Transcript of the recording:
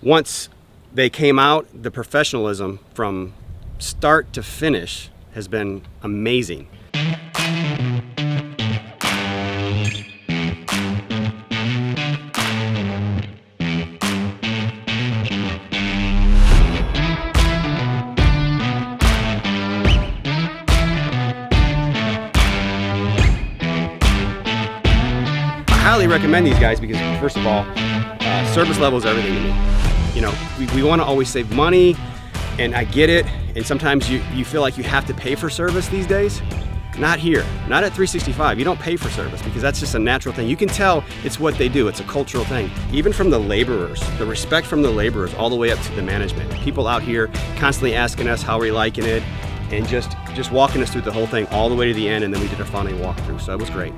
once they came out, the professionalism from start to finish has been amazing. I highly recommend these guys because, first of all, service level is everything to me. You know, we want to always save money, and I get it, and sometimes you feel like you have to pay for service these days. Not here, not at 365. You don't pay for service because that's just a natural thing. You can tell it's what they do. It's a cultural thing. Even from the laborers, the respect from the laborers all the way up to the management. People out here constantly asking us how we're liking it, and just walking us through the whole thing all the way to the end, and then we did a final walkthrough, so it was great.